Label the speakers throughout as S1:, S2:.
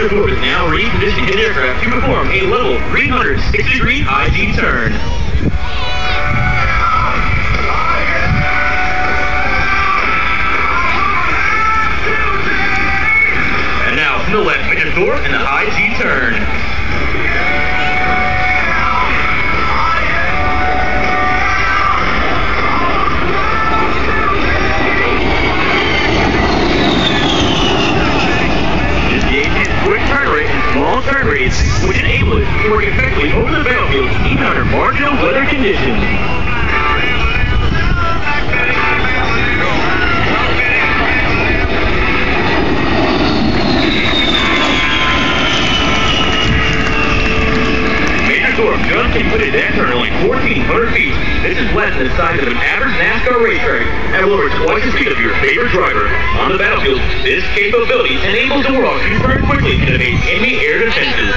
S1: Major Thorpe is now repositioning his aircraft to perform a level 360-degree high G turn. And now from the left, Major Thorpe in the high G turn. Quick turn rate and small turn rates, which enable it to work effectively over the battlefield even under marginal weather conditions. Major Thorpe just completed that turn only 1,400 feet. This is less than the size of an average NASCAR racetrack and will over twice the speed of your favorite driver. On the battlefield, this capability enables the Warhawk to turn quickly and evade enemy air defenses.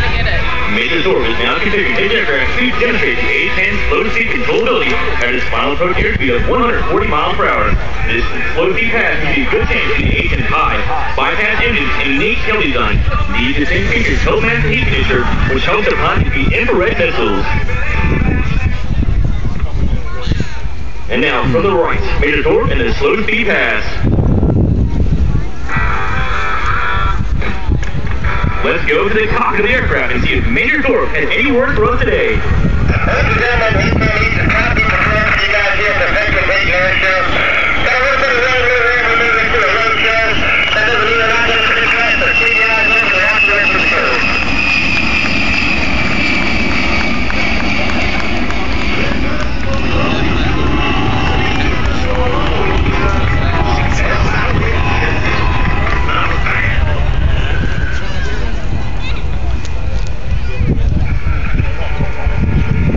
S1: Major Thorpe is now configuring his aircraft to demonstrate the A-10 slow-speed controllability at its final approach airspeed of 140 miles per hour. This slow-speed pass gives you a good chance to the A-10's high, bypass engines, and unique tail design. These distinct features help match the heat signature, which helps to pilot the infrared missiles. And now, from the right, Major Thorpe in the slow-speed pass. Let's go to the cockpit of the aircraft and see if Major Thorpe has any word for us today.
S2: Ladies and gentlemen, these men need to copy the plan for you guys here at the Vector Dayton Airshow. Got a little bit of rain here, we're moving to a road show. That doesn't mean we're not going to finish right, but see you guys later for the afternoon for the show.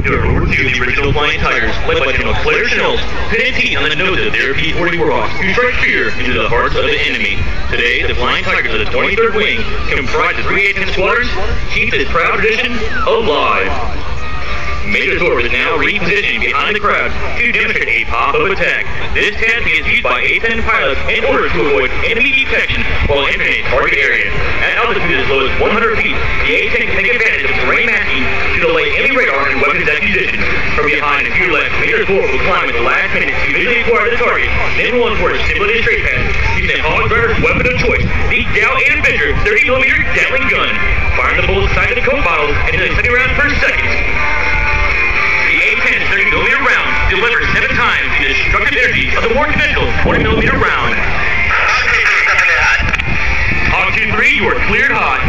S1: The original Flying Tigers, led by General Claire Chanel, put its heat on the nose of their P-40 Warhawks to strike fear into the hearts of the enemy. Today, the Flying Tigers of the 23rd Wing, comprised of 3 A-10 squadrons, keep this proud tradition alive. Major Thorpe is now repositioning behind the crowd to demonstrate a pop-up attack. This tactic is used by A-10 pilots in order to avoid enemy detection while entering a target area. At altitude as low as 100 feet, the A-10 can take advantage of terrain masking to delay enemy radar and weapons acquisition. From behind and to your left, Major Thorpe will climb at the last minute to visually acquire the target, then run for a simulated straight path using a hog driver's weapon of choice, the Dow Adventure 30mm Gatling gun. Firing the bull's side of the coat bottles at 70 rounds per second. The A-10 30mm round delivers 7 times the destructive energy of the more conventional 20mm round. Hawk 2-3, you are cleared hot.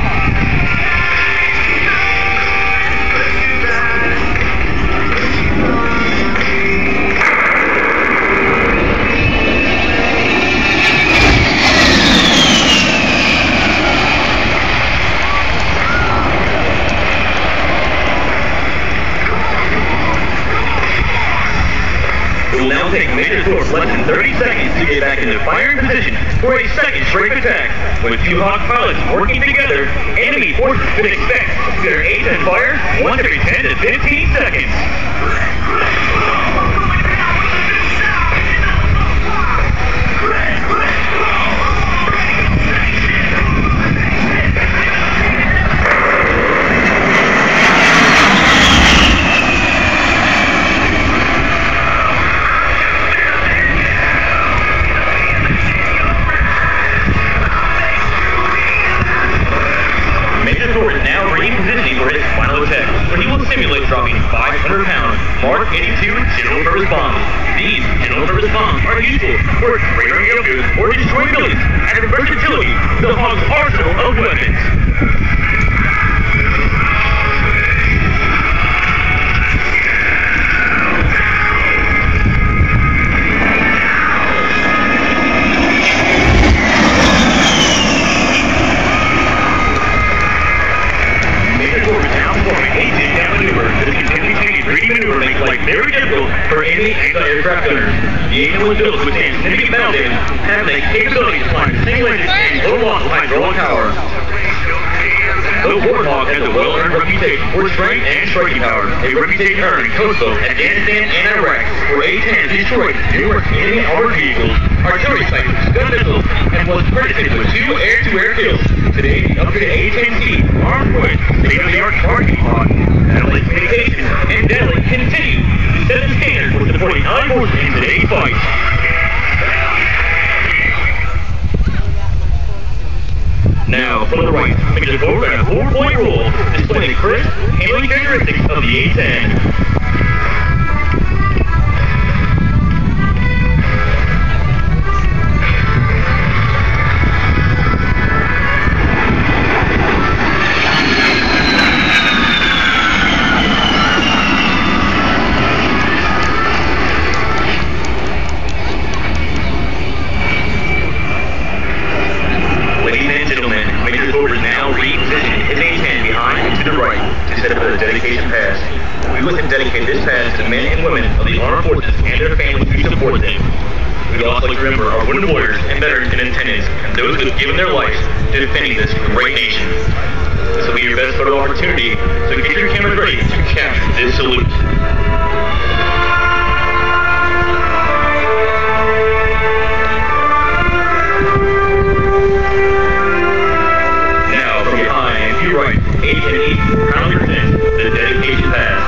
S1: It will now take Major Thorpe less than 30 seconds to get back into firing position for a second straight attack. With 2 Hawk pilots working together, enemy forces could expect their A-10 fire once every 10 to 15 seconds. Simulate dropping 500 pounds Mark 82 general purpose bombs. These general purpose bombs are useful for cratering of goods or destroying buildings and have versatility to the Hawk's arsenal of weapons. Very difficult for any anti-aircraft gunners. The A-10 was built to withstand significant battle damage, having the capability to fly single engine and total loss of hydraulic power. The Warhawk has a well-earned reputation for strength and striking power, a reputation earned in Kosovo, Afghanistan, and Iraq, where A-10 destroyed numerous enemy armored vehicles. artillery sights, gun missiles, and was credited with 2 air-to-air kills. Today, the upgraded A-10C, armed with state-of-the-art targeting pod, satellite communication, and deadly continue to set the standard for supporting armed forces in today's fight. Now, from the right, Major forward at a 4-point roll, displaying the crisp handling characteristics of the A-10. Dedicate this pass to the men and women of the armed forces and their families who support them. We would also like to remember our wounded warriors and veterans in attendance and those who have given their lives to defending this great nation. This will be your best photo opportunity, so get your cameras ready to capture this salute. Now, from behind and to your right, A-10E proudly presents the dedication pass.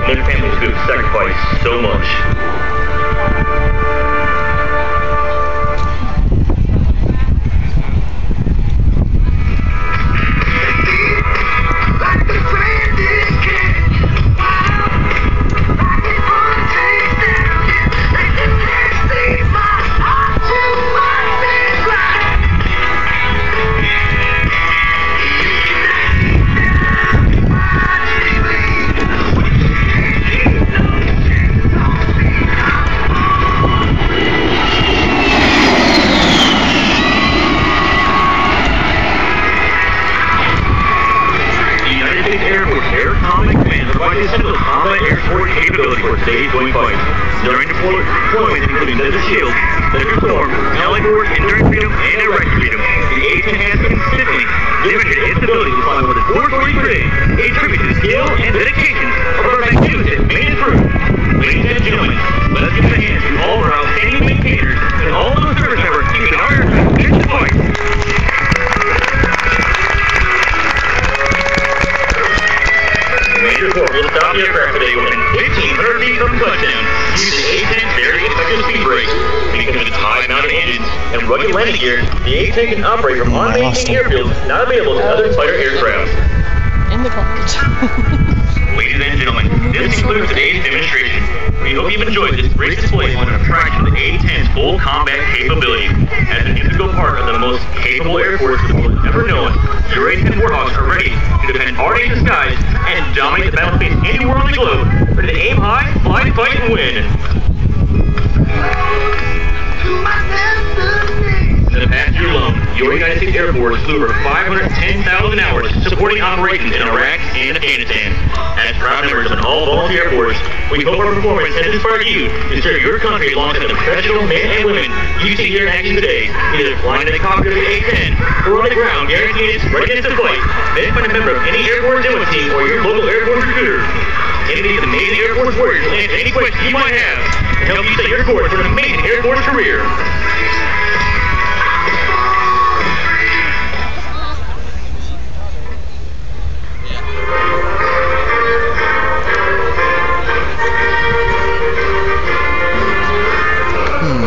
S1: And their families who have sacrificed so much. During deployments including Desert Shield, Desert Storm, Allied Force, Enduring Freedom, and Iraqi Freedom, the A-10 has consistently demonstrated its ability to fly more than 4 stories per day, a tribute to the skill and dedication of our magnificent maintenance crew. Ladies and gentlemen, let's give a hand to all of our outstanding maintainers and all those service members keeping our aircraft fit to fight. Major Corps will stop the aircraft today within 1,500 feet from touchdown. Use the A-10's very effective speed brakes. Because of its high-mounted engines and rugged landing gear, the A-10 can operate from unmaintained airfields not available to other fighter aircraft.
S3: In the pocket.
S1: Ladies and gentlemen, this concludes today's demonstration. We hope you've enjoyed this brief display on an attraction of the A-10's full combat capability. As an integral part of the most capable air force the world has ever known, your A-10 Warhawks are ready to defend our nation's skies and dominate the battlefield anywhere on the globe. Ready to aim high, fly, fight, and win. In the past year alone, your United States Air Force flew over 510,000 hours supporting operations in Iraq and Afghanistan. As proud members of an all-volunteer Air Force, we hope our performance has inspired you to serve your country alongside the professional men and women you see here in action today, either flying in the cockpit of the A-10 or on the ground, guaranteeing its readiness to fight. Then find a member of any Air Force demo team or your local Air Force recruiter. Any of these amazing Air Force warriors will answer any questions you might have and help you set your course for an amazing Air Force career.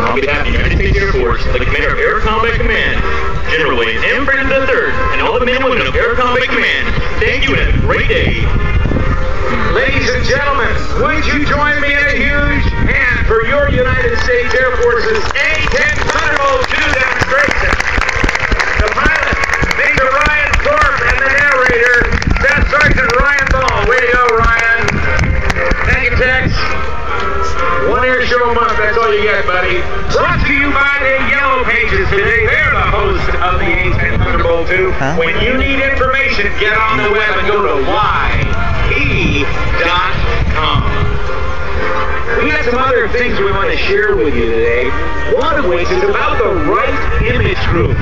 S1: On behalf of the United States Air Force, the Commander of Air Combat Command, General William M. Francis III, and all the men and women of Air Combat Command, thank you and have a great day.
S4: Ladies and gentlemen, would you join me in a huge hand for your United States Air Force's A-10 Thunderbolt 2 demonstration? The pilot, Major Ryan Thorpe, and the narrator, Staff Sergeant Ryan Ball. Way to go, Ryan. Thank you, Tex. One Airshow a month, that's all you get, buddy. Brought to you by the Yellow Pages today. They're the host of the A-10 Thunderbolt. Thunderbolt 2. When you need information, get on the web and go to YE.com. We got some other things we want to share with you today, one of which is about the Wright Image Group.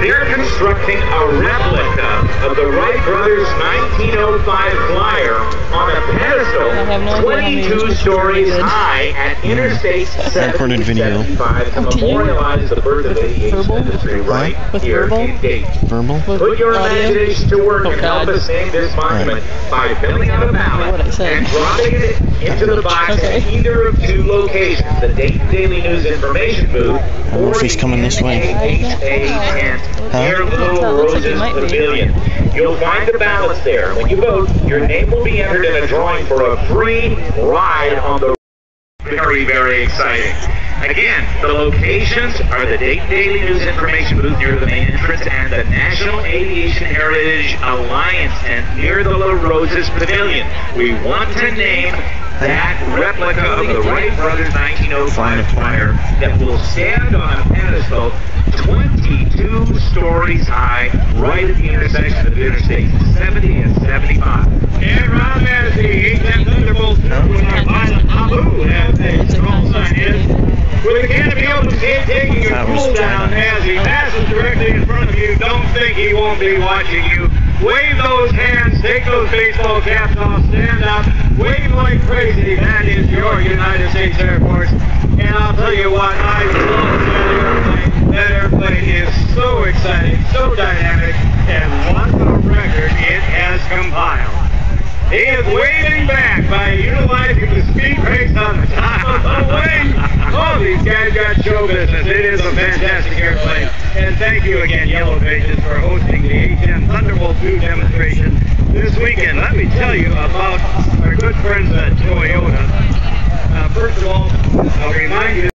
S4: They're constructing a replica of the Wright brothers' 1905 flyer on a pedestal 22 stories high at Interstate 75 to memorialize the birth of aviation industry right here in Dayton. Put your imagination to work and help us name this monument by filling out a ballot and dropping it into the box at either of two locations, the Dayton Daily News Information Booth or
S3: if he's coming this way.
S4: A-10 near Little Roses Pavilion. You'll find the ballots there. When you vote, your name will be entered in a drawing for a free ride on the very, very exciting. Again, the locations are the Dayton Daily News Information Booth near the main entrance and the National Aviation Heritage Alliance tent near the La Roses Pavilion. We want to name that replica of the Wright brothers' 1905 flyer that will stand on a pedestal 22 stories high right at the intersection of Interstate 70 and 75. And Ron as the A-10 Thunderbolt with our pilot Abu, as the call sign is. With the canopy open, taking your cool down as he passes directly in front of you. Don't think he won't be watching you. Wave those hands, take those baseball caps off, stand up, wave like crazy. That is your United States Air Force. And I'll tell you what, I love that airplane. That airplane is so exciting, so dynamic, and what a record it has compiled. He is waving back by utilizing the speed brakes on the top of the wing. Oh, these guys got show business. It is a fantastic airplane. And thank you again, Yellow Pages, for hosting the A-10 Thunderbolt 2 demonstration this weekend. Let me tell you about our good friends at Toyota. First of all, I'll remind you